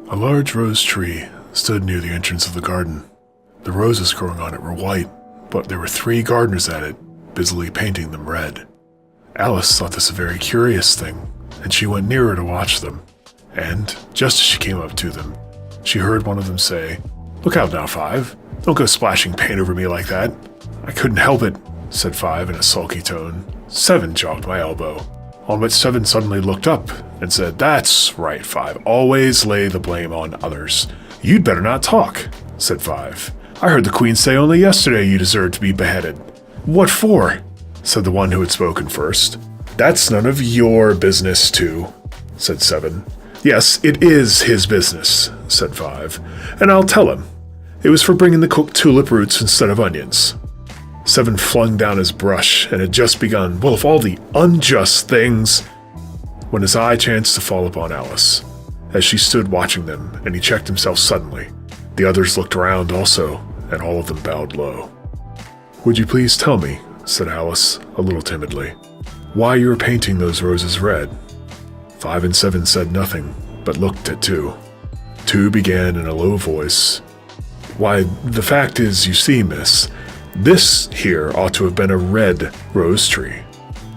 A large rose tree stood near the entrance of the garden. The roses growing on it were white, but there were 3 gardeners at it, busily painting them red. Alice thought this a very curious thing, and she went nearer to watch them. And, just as she came up to them, she heard one of them say, "Look out now, 5. Don't go splashing paint over me like that." "I couldn't help it," said 5 in a sulky tone. 7 jogged my elbow, on which 7 suddenly looked up and said, "That's right, 5. Always lay the blame on others." "You'd better not talk," said 5. "I heard the Queen say only yesterday you deserved to be beheaded." "What for?" said the one who had spoken first. "That's none of your business, too," said 7. "Yes, it is his business," said 5, "and I'll tell him. It was for bringing the cooked tulip roots instead of onions." 7 flung down his brush and had just begun, "Well, of all the unjust things," when his eye chanced to fall upon Alice, as she stood watching them, and he checked himself suddenly. The others looked around also, and all of them bowed low. "Would you please tell me," said Alice, a little timidly, "why you are painting those roses red?" 5 and 7 said nothing, but looked at 2. 2 began in a low voice, "Why, the fact is, you see, miss, this here ought to have been a red rose tree,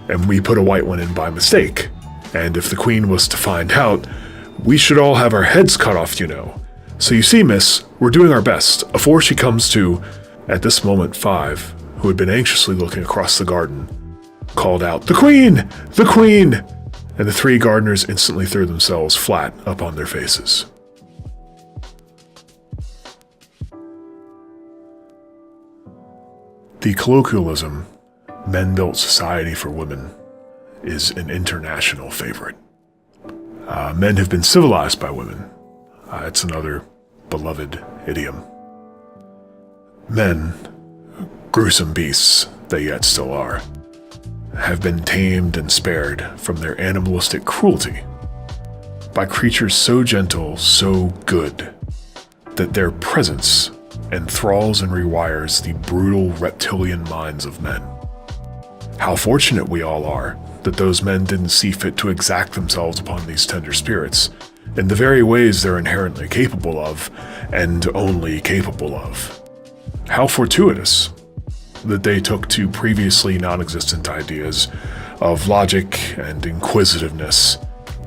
and we put a white one in by mistake, and if the Queen was to find out, we should all have our heads cut off, you know. So you see, miss, we're doing our best, afore she comes to—" At this moment 5, who had been anxiously looking across the garden, called out, "The Queen! The Queen!" And the 3 gardeners instantly threw themselves flat upon their faces. The colloquialism, "men built society for women," is an international favorite. Men have been civilized by women. It's another beloved idiom. Men, gruesome beasts they yet still are, have been tamed and spared from their animalistic cruelty by creatures so gentle, so good, that their presence enthralls and rewires the brutal reptilian minds of men. How fortunate we all are that those men didn't see fit to exact themselves upon these tender spirits in the very ways they're inherently capable of, and only capable of. How fortuitous that they took to previously non-existent ideas of logic and inquisitiveness,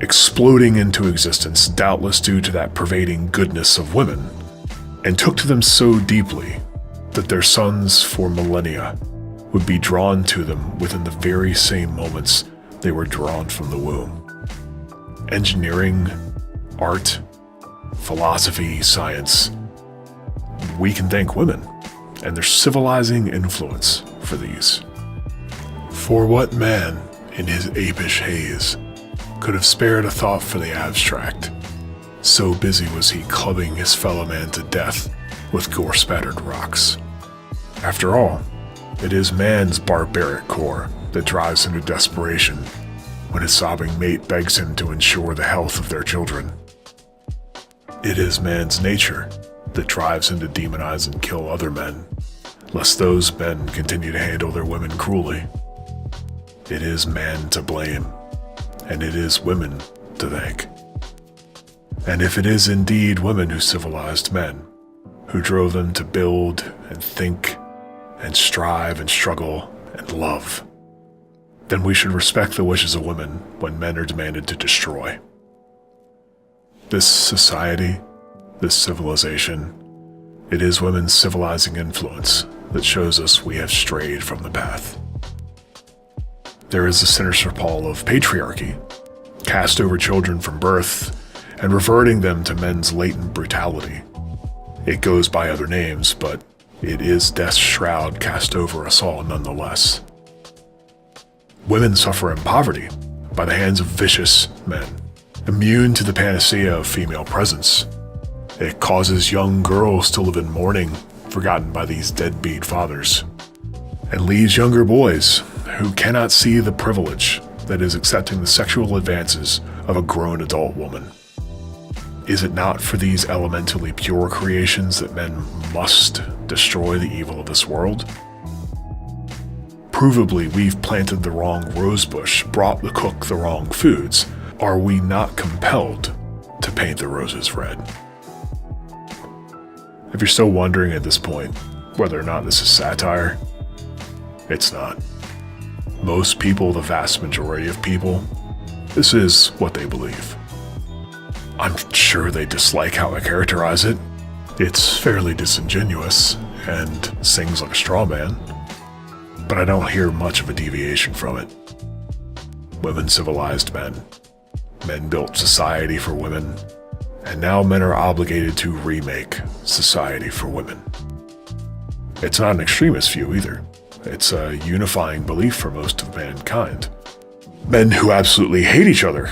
exploding into existence doubtless due to that pervading goodness of women, and took to them so deeply that their sons for millennia would be drawn to them within the very same moments they were drawn from the womb. Engineering, art, philosophy, science, we can thank women and their civilizing influence for these. For what man, in his apish haze, could have spared a thought for the abstract? So busy was he clubbing his fellow man to death with gore-spattered rocks. After all, it is man's barbaric core that drives him to desperation when his sobbing mate begs him to ensure the health of their children. It is man's nature that drives him to demonize and kill other men, lest those men continue to handle their women cruelly. It is man to blame, and it is women to thank. And if it is indeed women who civilized men, who drove them to build and think and strive and struggle and love, then we should respect the wishes of women when men are demanded to destroy. This society, this civilization, it is women's civilizing influence that shows us we have strayed from the path. There is the sinister pall of patriarchy, cast over children from birth and reverting them to men's latent brutality. It goes by other names, but it is death's shroud cast over us all nonetheless. Women suffer in poverty by the hands of vicious men, immune to the panacea of female presence. It causes young girls to live in mourning, forgotten by these deadbeat fathers, and leaves younger boys who cannot see the privilege that is accepting the sexual advances of a grown adult woman. Is it not for these elementally pure creations that men must destroy the evil of this world? Provably, we've planted the wrong rosebush, brought the cook the wrong foods. Are we not compelled to to paint the roses red. If you're still wondering at this point whether or not this is satire, it's not. Most people, the vast majority of people, this is what they believe. I'm sure they dislike how I characterize it. It's fairly disingenuous and sings like a straw man, but I don't hear much of a deviation from it. Women civilized men. Men built society for women, and now men are obligated to remake society for women. It's not an extremist view either. It's a unifying belief for most of mankind. Men who absolutely hate each other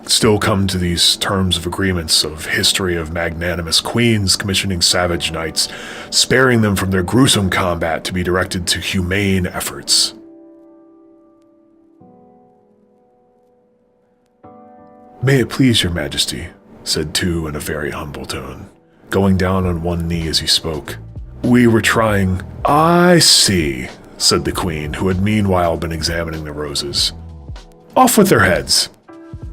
still come to these terms of agreements of history of magnanimous queens commissioning savage knights, sparing them from their gruesome combat to be directed to humane efforts. "May it please your majesty," said Tu in a very humble tone, going down on one knee as he spoke. "We were trying—" "I see," said the queen, who had meanwhile been examining the roses. "Off with their heads!"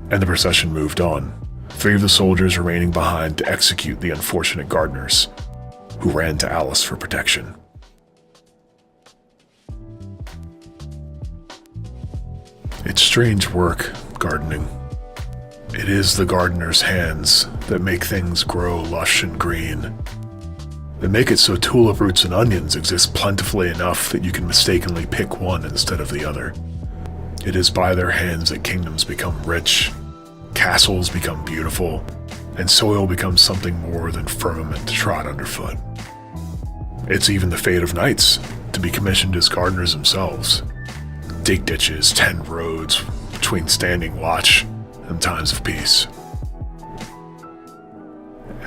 And the procession moved on, 3 of the soldiers remaining behind to execute the unfortunate gardeners, who ran to Alice for protection. It's strange work, gardening. It is the gardener's hands that make things grow lush and green. They make it so tulip roots and onions exist plentifully enough that you can mistakenly pick one instead of the other. It is by their hands that kingdoms become rich, castles become beautiful, and soil becomes something more than firmament to trod underfoot. It's even the fate of knights to be commissioned as gardeners themselves. Dig ditches, tend roads between standing watch and times of peace.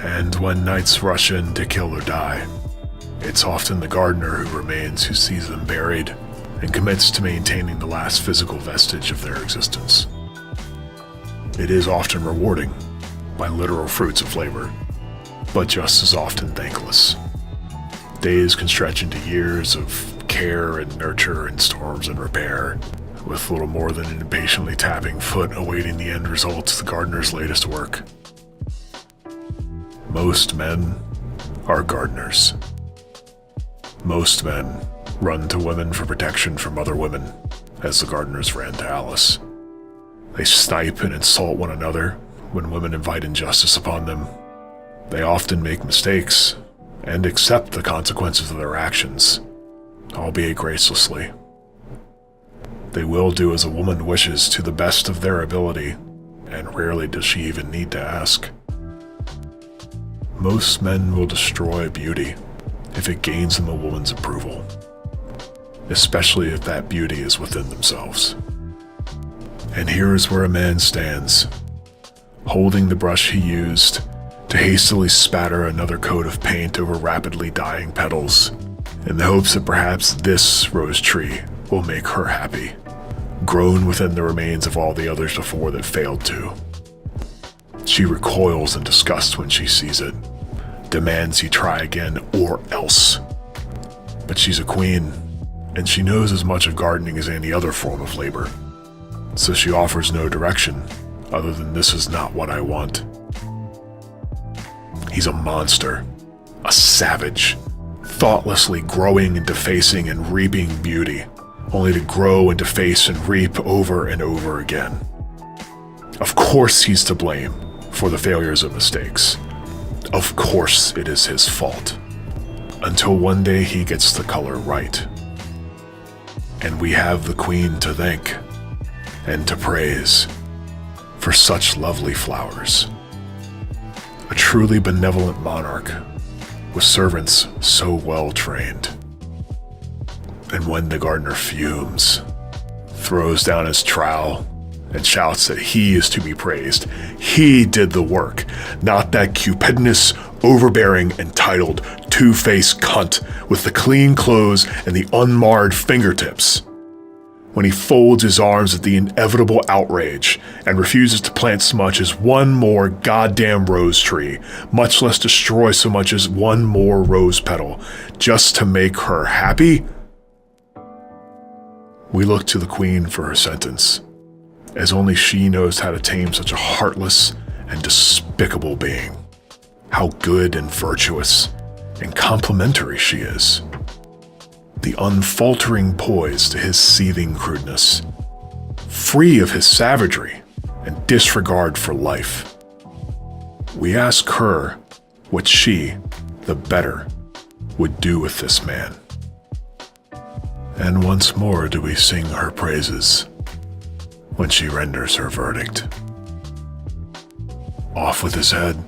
And when knights rush in to kill or die, it's often the gardener who remains who sees them buried and commits to maintaining the last physical vestige of their existence. It is often rewarding by literal fruits of labor, but just as often thankless. Days can stretch into years of care and nurture and storms and repair, with little more than an impatiently tapping foot awaiting the end results of the gardener's latest work. Most men are gardeners. Most men run to women for protection from other women, as the gardeners ran to Alice. They snipe and insult one another when women invite injustice upon them. They often make mistakes and accept the consequences of their actions, albeit gracelessly. They will do as a woman wishes to the best of their ability, and rarely does she even need to ask. Most men will destroy beauty if it gains them a woman's approval, especially if that beauty is within themselves. And here is where a man stands, holding the brush he used to hastily spatter another coat of paint over rapidly dying petals, in the hopes that perhaps this rose tree will make her happy, grown within the remains of all the others before that failed to. She recoils in disgust when she sees it, demands he try again or else. But she's a queen, and she knows as much of gardening as any other form of labor, so she offers no direction other than "this is not what I want." He's a monster, a savage, thoughtlessly growing and defacing and reaping beauty, only to grow and deface and reap over and over again. Of course he's to blame for the failures and mistakes. Of course it is his fault. Until one day he gets the color right. And we have the queen to thank and to praise for such lovely flowers. A truly benevolent monarch with servants so well trained. And when the gardener fumes, throws down his trowel, and shouts that he is to be praised, he did the work, not that cupidinous, overbearing, entitled, two-faced cunt with the clean clothes and the unmarred fingertips. When he folds his arms at the inevitable outrage and refuses to plant so much as one more goddamn rose tree, much less destroy so much as one more rose petal, just to make her happy? We look to the queen for her sentence, as only she knows how to tame such a heartless and despicable being. How good and virtuous and complimentary she is. The unfaltering poise to his seething crudeness, free of his savagery and disregard for life. We ask her what she, the better, would do with this man. And once more do we sing her praises when she renders her verdict. Off with his head.